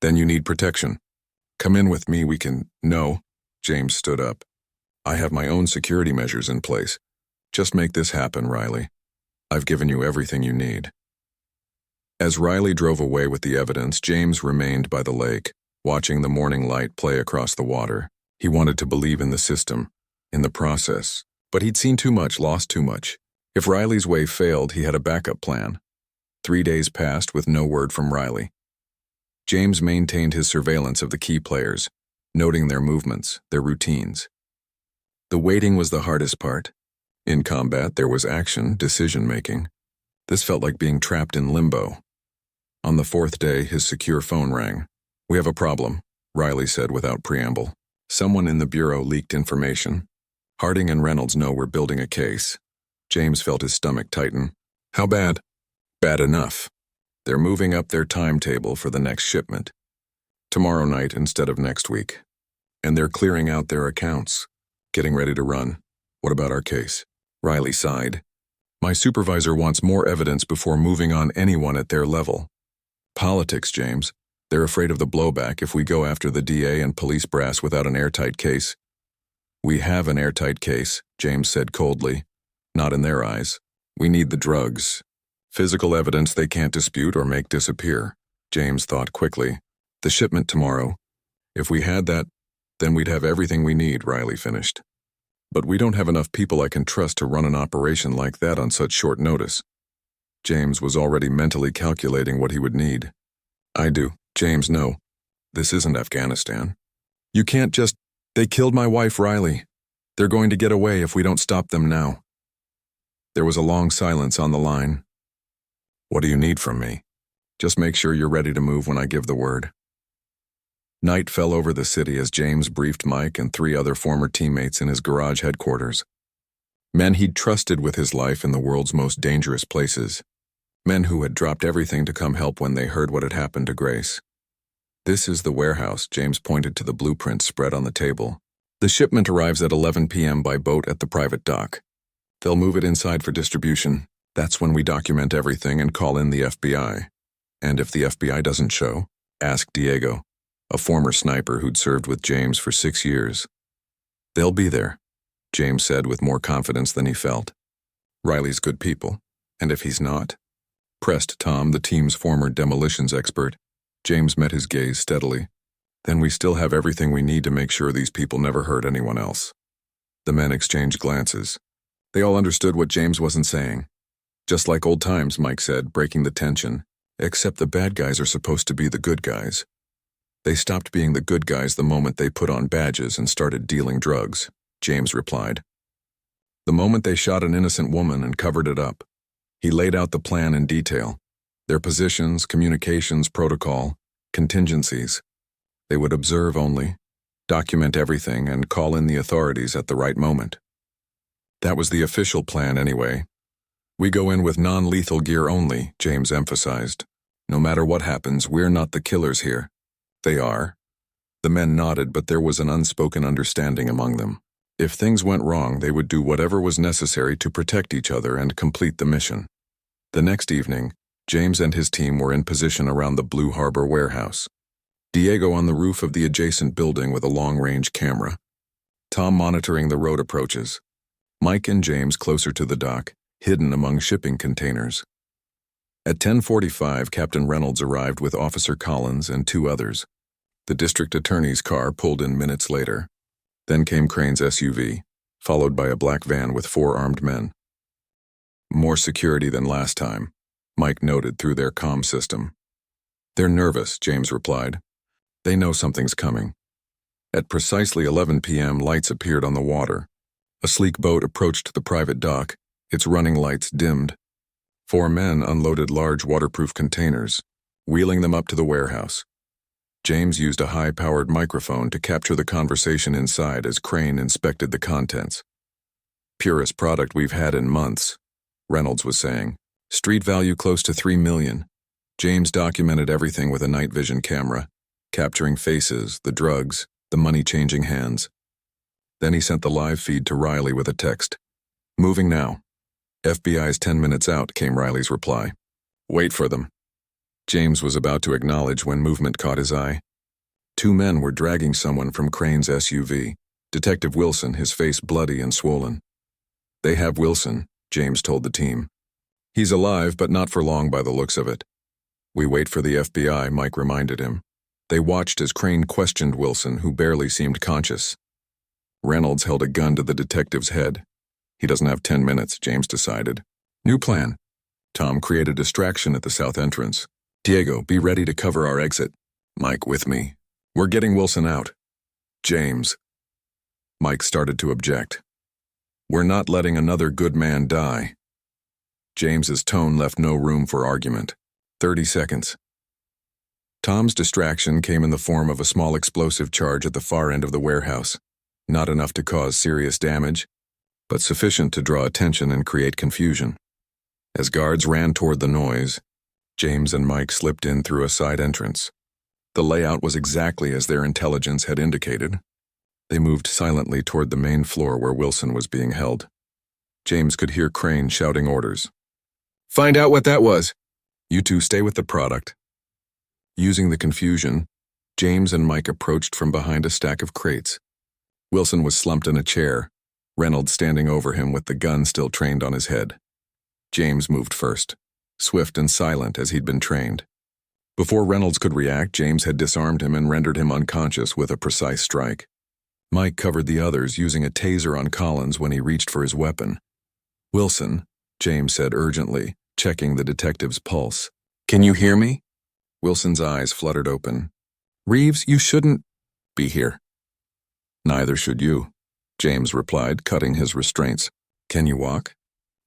Then you need protection. Come in with me, we can... No, James stood up. I have my own security measures in place. Just make this happen, Riley. I've given you everything you need. As Riley drove away with the evidence, James remained by the lake, watching the morning light play across the water. He wanted to believe in the system, in the process, but he'd seen too much, lost too much. If Riley's way failed, he had a backup plan. 3 days passed with no word from Riley. James maintained his surveillance of the key players, noting their movements, their routines. The waiting was the hardest part. In combat, there was action, decision-making. This felt like being trapped in limbo. On the 4th day, his secure phone rang. We have a problem, Riley said without preamble. Someone in the bureau leaked information. Harding and Reynolds know we're building a case. James felt his stomach tighten. How bad? Bad enough. They're moving up their timetable for the next shipment. Tomorrow night instead of next week. And they're clearing out their accounts. Getting ready to run. What about our case? Riley sighed. My supervisor wants more evidence before moving on anyone at their level. Politics, James. They're afraid of the blowback if we go after the DA and police brass without an airtight case. We have an airtight case, James said coldly. Not in their eyes. We need the drugs. Physical evidence they can't dispute or make disappear. James thought quickly. The shipment tomorrow. If we had that, then we'd have everything we need, Riley finished. But we don't have enough people I can trust to run an operation like that on such short notice. James was already mentally calculating what he would need. I do. James, no. This isn't Afghanistan. You can't just... They killed my wife, Riley. They're going to get away if we don't stop them now. There was a long silence on the line. What do you need from me? Just make sure you're ready to move when I give the word. Night fell over the city as James briefed Mike and 3 other former teammates in his garage headquarters. Men he'd trusted with his life in the world's most dangerous places. Men who had dropped everything to come help when they heard what had happened to Grace. This is the warehouse, James pointed to the blueprint spread on the table. The shipment arrives at 11 p.m. by boat at the private dock. They'll move it inside for distribution. That's when we document everything and call in the FBI. And if the FBI doesn't show, ask Diego, a former sniper who'd served with James for 6 years. They'll be there, James said with more confidence than he felt. Riley's good people, and if he's not? Pressed Tom, the team's former demolitions expert. James met his gaze steadily. Then we still have everything we need to make sure these people never hurt anyone else. The men exchanged glances. They all understood what James wasn't saying. Just like old times, Mike said, breaking the tension. Except the bad guys are supposed to be the good guys. They stopped being the good guys the moment they put on badges and started dealing drugs, James replied. The moment they shot an innocent woman and covered it up. He laid out the plan in detail. Their positions, communications, protocol, contingencies. They would observe only, document everything, and call in the authorities at the right moment. That was the official plan anyway. We go in with non-lethal gear only, James emphasized. No matter what happens, we're not the killers here. They are. The men nodded, but there was an unspoken understanding among them. If things went wrong, they would do whatever was necessary to protect each other and complete the mission. The next evening, James and his team were in position around the Blue Harbor warehouse. Diego on the roof of the adjacent building with a long-range camera. Tom monitoring the road approaches. Mike and James closer to the dock, hidden among shipping containers. At 10:45, Captain Reynolds arrived with Officer Collins and 2 others. The district attorney's car pulled in minutes later. Then came Crane's SUV, followed by a black van with 4 armed men. More security than last time, Mike noted through their comm system. They're nervous, James replied. They know something's coming. At precisely 11 p.m., lights appeared on the water. A sleek boat approached the private dock, its running lights dimmed. 4 men unloaded large waterproof containers, wheeling them up to the warehouse. James used a high-powered microphone to capture the conversation inside as Crane inspected the contents. Purest product we've had in months, Reynolds was saying. Street value close to $3 million. James documented everything with a night vision camera, capturing faces, the drugs, the money-changing hands. Then he sent the live feed to Riley with a text. Moving now. FBI's 10 minutes out, came Riley's reply. Wait for them. James was about to acknowledge when movement caught his eye. 2 men were dragging someone from Crane's SUV. Detective Wilson, his face bloody and swollen. They have Wilson, James told the team. He's alive, but not for long by the looks of it. We wait for the FBI, Mike reminded him. They watched as Crane questioned Wilson, who barely seemed conscious. Reynolds held a gun to the detective's head. He doesn't have 10 minutes, James decided. New plan. Tom created a distraction at the south entrance. Diego, be ready to cover our exit. Mike, with me. We're getting Wilson out. James. Mike started to object. We're not letting another good man die. James's tone left no room for argument. 30 seconds. Tom's distraction came in the form of a small explosive charge at the far end of the warehouse. Not enough to cause serious damage, but sufficient to draw attention and create confusion. As guards ran toward the noise, James and Mike slipped in through a side entrance. The layout was exactly as their intelligence had indicated. They moved silently toward the main floor where Wilson was being held. James could hear Crane shouting orders. "Find out what that was. You two stay with the product." Using the confusion, James and Mike approached from behind a stack of crates. Wilson was slumped in a chair, Reynolds standing over him with the gun still trained on his head. James moved first, swift and silent as he'd been trained. Before Reynolds could react, James had disarmed him and rendered him unconscious with a precise strike. Mike covered the others, using a taser on Collins when he reached for his weapon. "Wilson," James said urgently, checking the detective's pulse. "Can you hear me?" Wilson's eyes fluttered open. "Reeves, you shouldn't be here." "Neither should you," James replied, cutting his restraints. "Can you walk?"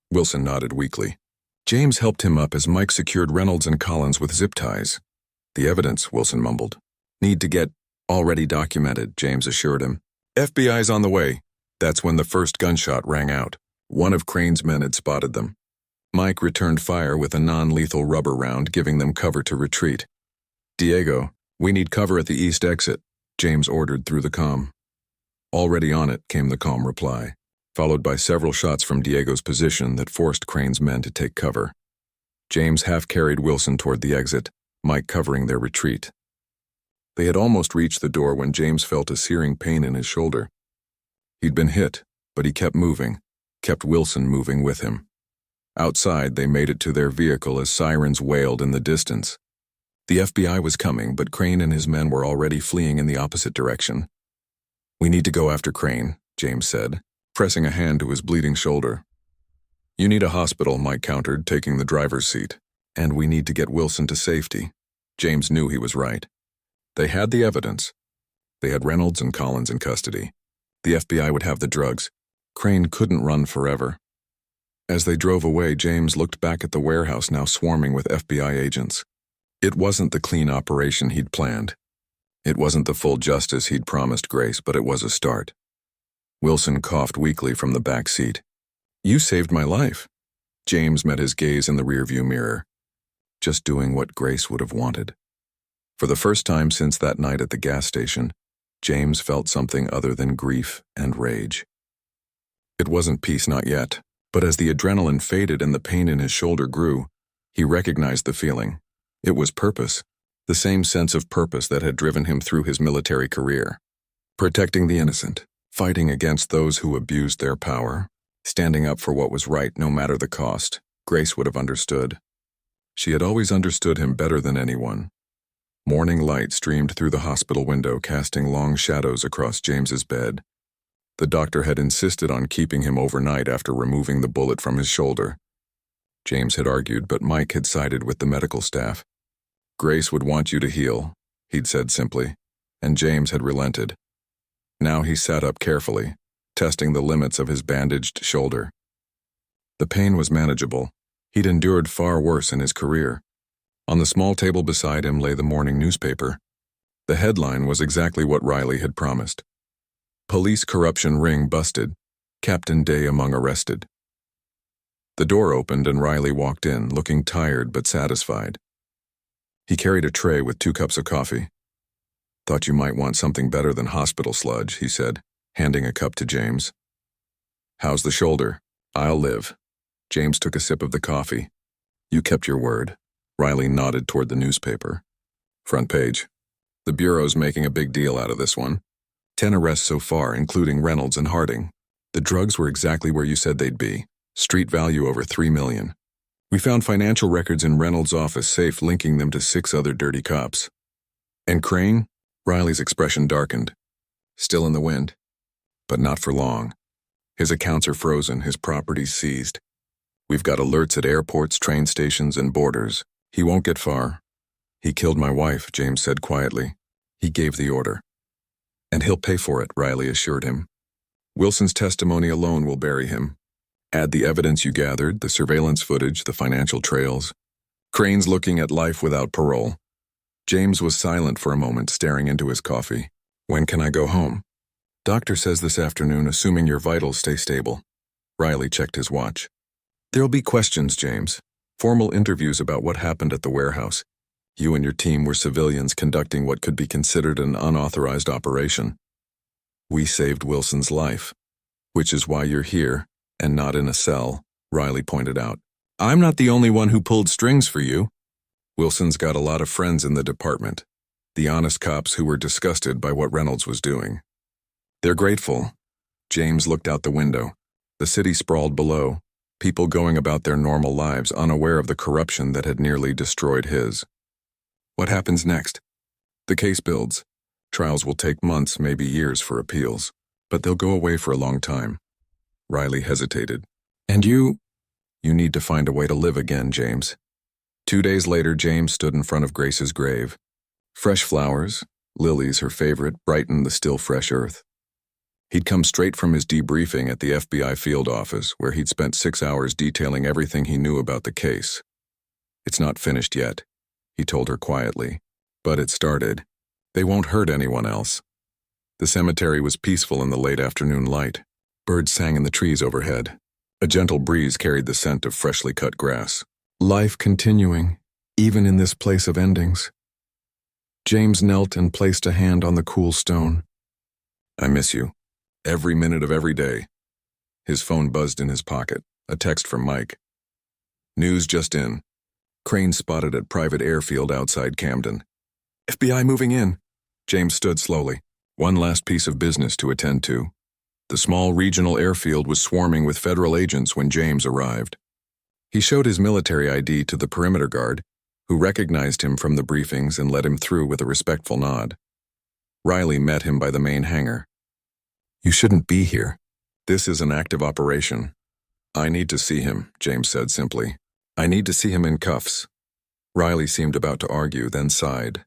Wilson nodded weakly. James helped him up as Mike secured Reynolds and Collins with zip ties. "The evidence," Wilson mumbled. "Need to get already documented," James assured him. "FBI's on the way." That's when the first gunshot rang out. One of Crane's men had spotted them. Mike returned fire with a non-lethal rubber round, giving them cover to retreat. "Diego, we need cover at the east exit," James ordered through the comm. "Already on it," came the calm reply, followed by several shots from Diego's position that forced Crane's men to take cover. James half-carried Wilson toward the exit, Mike covering their retreat. They had almost reached the door when James felt a searing pain in his shoulder. He'd been hit, but he kept moving, kept Wilson moving with him. Outside, they made it to their vehicle as sirens wailed in the distance. The FBI was coming, but Crane and his men were already fleeing in the opposite direction. "We need to go after Crane," James said, pressing a hand to his bleeding shoulder. "You need a hospital," Mike countered, taking the driver's seat. "And we need to get Wilson to safety." James knew he was right. They had the evidence. They had Reynolds and Collins in custody. The FBI would have the drugs. Crane couldn't run forever. As they drove away, James looked back at the warehouse now swarming with FBI agents. It wasn't the clean operation he'd planned. It wasn't the full justice he'd promised Grace, but it was a start. Wilson coughed weakly from the back seat. "You saved my life." James met his gaze in the rearview mirror. Just doing what Grace would have wanted. For the first time since that night at the gas station, James felt something other than grief and rage. It wasn't peace, not yet, but as the adrenaline faded and the pain in his shoulder grew, he recognized the feeling. It was purpose, the same sense of purpose that had driven him through his military career. Protecting the innocent, fighting against those who abused their power, standing up for what was right no matter the cost. Grace would have understood. She had always understood him better than anyone. Morning light streamed through the hospital window, casting long shadows across James's bed. The doctor had insisted on keeping him overnight after removing the bullet from his shoulder. James had argued, but Mike had sided with the medical staff. "Grace would want you to heal," he'd said simply, and James had relented. Now he sat up carefully, testing the limits of his bandaged shoulder. The pain was manageable. He'd endured far worse in his career. On the small table beside him lay the morning newspaper. The headline was exactly what Riley had promised. "Police corruption ring busted. Captain Day among arrested." The door opened and Riley walked in, looking tired but satisfied. He carried a tray with 2 cups of coffee. "Thought you might want something better than hospital sludge," he said, handing a cup to James. "How's the shoulder?" "I'll live." James took a sip of the coffee. "You kept your word." Riley nodded toward the newspaper. Front page. "The Bureau's making a big deal out of this one. 10 arrests so far, including Reynolds and Harding. The drugs were exactly where you said they'd be. Street value over $3 million. We found financial records in Reynolds' office safe linking them to 6 other dirty cops." "And Crane?" Riley's expression darkened. "Still in the wind. But not for long. His accounts are frozen, his properties seized. We've got alerts at airports, train stations, and borders. He won't get far." "He killed my wife," James said quietly. "He gave the order." "And he'll pay for it," Riley assured him. "Wilson's testimony alone will bury him. Add the evidence you gathered, the surveillance footage, the financial trails. Crane's looking at life without parole." James was silent for a moment, staring into his coffee. "When can I go home?" "Doctor says this afternoon, assuming your vitals stay stable." Riley checked his watch. "There'll be questions, James. Formal interviews about what happened at the warehouse. You and your team were civilians conducting what could be considered an unauthorized operation. We saved Wilson's life, which is why you're here, And not in a cell, Riley pointed out. I'm not the only one who pulled strings for you. Wilson's got a lot of friends in the department, the honest cops who were disgusted by what Reynolds was doing. They're grateful. James looked out the window. The city sprawled below, people going about their normal lives unaware of the corruption that had nearly destroyed his. What happens next? The case builds. Trials will take months, maybe years for appeals, but they'll go away for a long time. Riley hesitated. And you need to find a way to live again, James. 2 days later, James stood in front of Grace's grave. Fresh flowers, lilies her favorite, brightened the still fresh earth. He'd come straight from his debriefing at the FBI field office, where he'd spent 6 hours detailing everything he knew about the case. It's not finished yet, he told her quietly, but it started. They won't hurt anyone else. The cemetery was peaceful in the late afternoon light. Birds sang in the trees overhead. A gentle breeze carried the scent of freshly cut grass. Life continuing, even in this place of endings. James knelt and placed a hand on the cool stone. I miss you. Every minute of every day. His phone buzzed in his pocket, a text from Mike. News just in. Crane spotted at private airfield outside Camden. FBI moving in. James stood slowly. One last piece of business to attend to. The small regional airfield was swarming with federal agents when James arrived. He showed his military ID to the perimeter guard, who recognized him from the briefings and let him through with a respectful nod. Riley met him by the main hangar. You shouldn't be here. This is an active operation. I need to see him, James said simply. I need to see him in cuffs. Riley seemed about to argue, then sighed.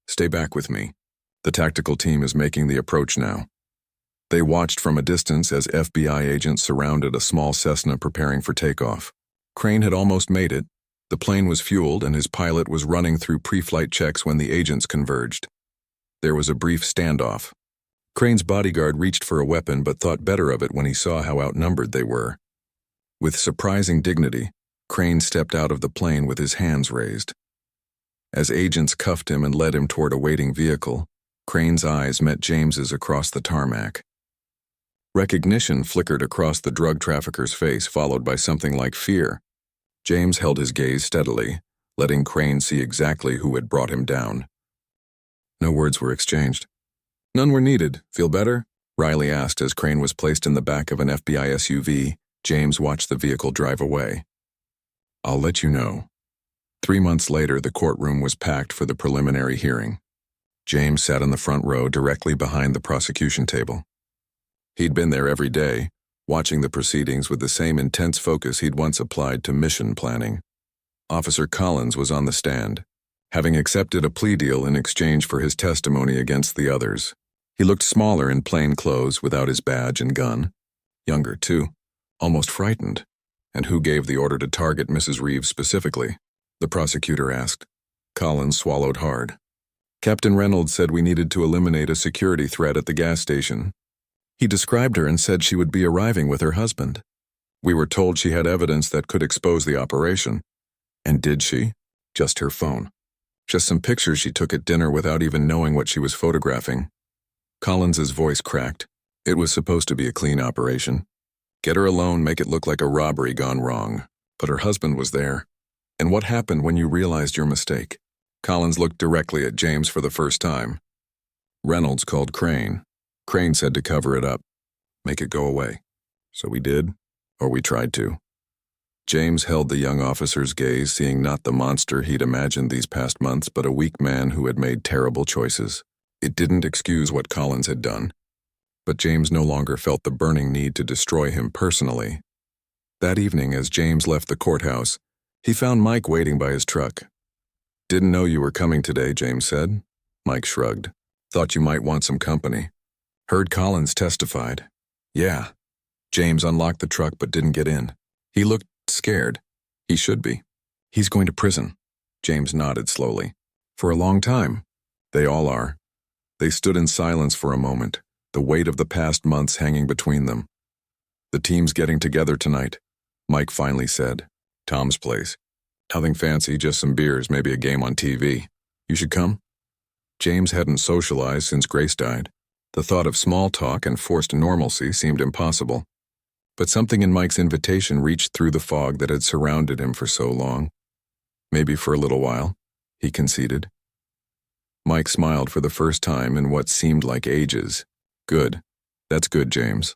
Stay back with me. The tactical team is making the approach now. They watched from a distance as FBI agents surrounded a small Cessna preparing for takeoff. Crane had almost made it. The plane was fueled and his pilot was running through pre-flight checks when the agents converged. There was a brief standoff. Crane's bodyguard reached for a weapon but thought better of it when he saw how outnumbered they were. With surprising dignity, Crane stepped out of the plane with his hands raised. As agents cuffed him and led him toward a waiting vehicle, Crane's eyes met James's across the tarmac. Recognition flickered across the drug trafficker's face, followed by something like fear. James held his gaze steadily, letting Crane see exactly who had brought him down. No words were exchanged. None were needed. Feel better? Riley asked as Crane was placed in the back of an FBI SUV. James watched the vehicle drive away. I'll let you know. 3 months later, the courtroom was packed for the preliminary hearing. James sat in the front row directly behind the prosecution table. He'd been there every day, watching the proceedings with the same intense focus he'd once applied to mission planning. Officer Collins was on the stand, having accepted a plea deal in exchange for his testimony against the others. He looked smaller in plain clothes without his badge and gun. Younger, too. Almost frightened. And who gave the order to target Mrs. Reeves specifically? The prosecutor asked. Collins swallowed hard. Captain Reynolds said we needed to eliminate a security threat at the gas station. He described her and said she would be arriving with her husband. We were told she had evidence that could expose the operation. And did she? Just her phone. Just some pictures she took at dinner without even knowing what she was photographing. Collins's voice cracked. It was supposed to be a clean operation. Get her alone, make it look like a robbery gone wrong. But her husband was there. And what happened when you realized your mistake? Collins looked directly at James for the first time. Reynolds called Crane. Crane said to cover it up. Make it go away. So we did, or we tried to. James held the young officer's gaze, seeing not the monster he'd imagined these past months, but a weak man who had made terrible choices. It didn't excuse what Collins had done. But James no longer felt the burning need to destroy him personally. That evening, as James left the courthouse, he found Mike waiting by his truck. Didn't know you were coming today, James said. Mike shrugged. Thought you might want some company. Heard Collins testified. Yeah. James unlocked the truck but didn't get in. He looked scared. He should be. He's going to prison. James nodded slowly. For a long time. They all are. They stood in silence for a moment, the weight of the past months hanging between them. The team's getting together tonight, Mike finally said. Tom's place. Nothing fancy, just some beers, maybe a game on TV. You should come? James hadn't socialized since Grace died. The thought of small talk and forced normalcy seemed impossible. But something in Mike's invitation reached through the fog that had surrounded him for so long. Maybe for a little while, he conceded. Mike smiled for the first time in what seemed like ages. Good. That's good, James.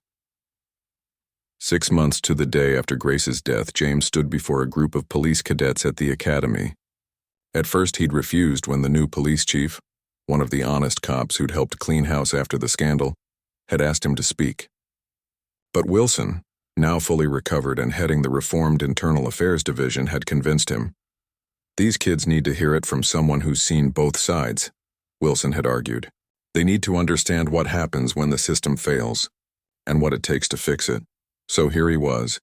6 months to the day after Grace's death, James stood before a group of police cadets at the academy. At first, he'd refused when the new police chief, one of the honest cops who'd helped clean house after the scandal, had asked him to speak. But Wilson, now fully recovered and heading the reformed Internal Affairs Division, had convinced him. These kids need to hear it from someone who's seen both sides, Wilson had argued. They need to understand what happens when the system fails, and what it takes to fix it. So here he was,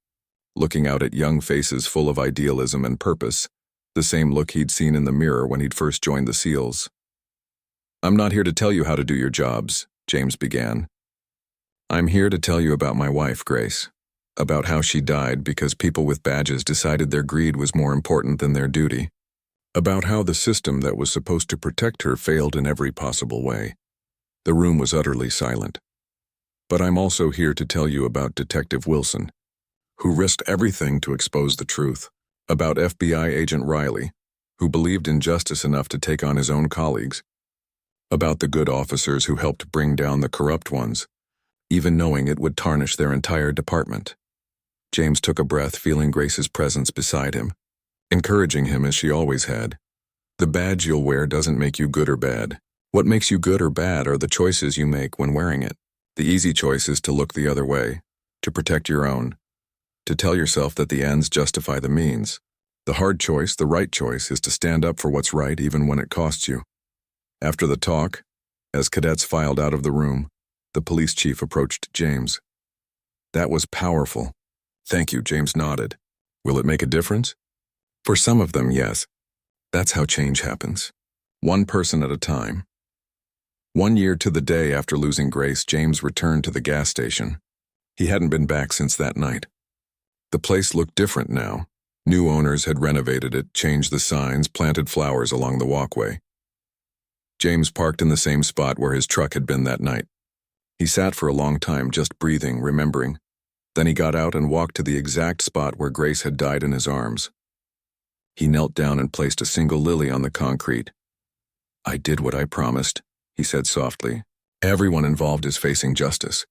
looking out at young faces full of idealism and purpose, the same look he'd seen in the mirror when he'd first joined the SEALs. "I'm not here to tell you how to do your jobs," James began. "I'm here to tell you about my wife, Grace. About how she died because people with badges decided their greed was more important than their duty. About how the system that was supposed to protect her failed in every possible way." The room was utterly silent. "But I'm also here to tell you about Detective Wilson, who risked everything to expose the truth. About FBI agent Riley, who believed in justice enough to take on his own colleagues. About the good officers who helped bring down the corrupt ones, even knowing it would tarnish their entire department." James took a breath, feeling Grace's presence beside him, encouraging him as she always had. "The badge you'll wear doesn't make you good or bad. What makes you good or bad are the choices you make when wearing it. The easy choice is to look the other way, to protect your own, to tell yourself that the ends justify the means. The hard choice, the right choice, is to stand up for what's right even when it costs you." After the talk, as cadets filed out of the room, the police chief approached James. "That was powerful." "Thank you," James nodded. "Will it make a difference?" "For some of them, yes. That's how change happens. One person at a time." 1 year to the day after losing Grace, James returned to the gas station. He hadn't been back since that night. The place looked different now. New owners had renovated it, changed the signs, planted flowers along the walkway. James parked in the same spot where his truck had been that night. He sat for a long time, just breathing, remembering. Then he got out and walked to the exact spot where Grace had died in his arms. He knelt down and placed a single lily on the concrete. "I did what I promised," he said softly. "Everyone involved is facing justice.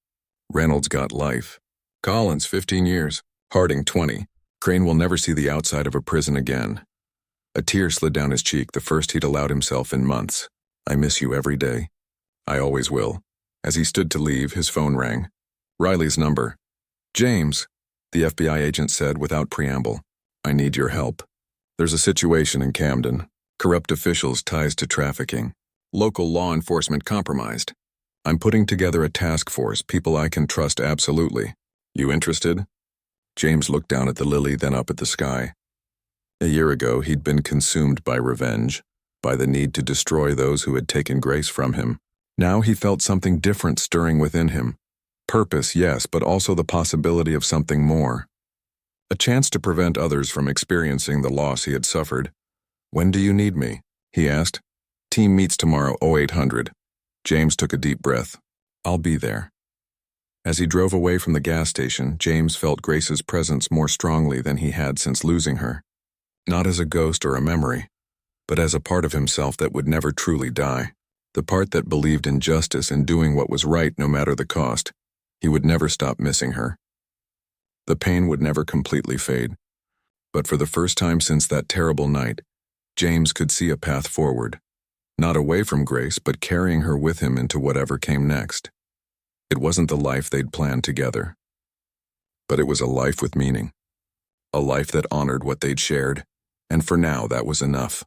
Reynolds got life. Collins, 15 years. Harding, 20. Crane will never see the outside of a prison again." A tear slid down his cheek, the first he'd allowed himself in months. "I miss you every day. I always will." As he stood to leave, his phone rang. Riley's number. "James," the FBI agent said without preamble, "I need your help. There's a situation in Camden. Corrupt officials, ties to trafficking. Local law enforcement compromised. I'm putting together a task force, people I can trust absolutely. You interested?" James looked down at the lily, then up at the sky. A year ago, he'd been consumed by revenge, by the need to destroy those who had taken Grace from him. Now he felt something different stirring within him. Purpose, yes, but also the possibility of something more. A chance to prevent others from experiencing the loss he had suffered. "When do you need me?" he asked. "Team meets tomorrow, 0800. James took a deep breath. "I'll be there." As he drove away from the gas station, James felt Grace's presence more strongly than he had since losing her. Not as a ghost or a memory, but as a part of himself that would never truly die. The part that believed in justice and doing what was right no matter the cost. He would never stop missing her. The pain would never completely fade. But for the first time since that terrible night, James could see a path forward. Not away from Grace, but carrying her with him into whatever came next. It wasn't the life they'd planned together. But it was a life with meaning. A life that honored what they'd shared, and for now that was enough.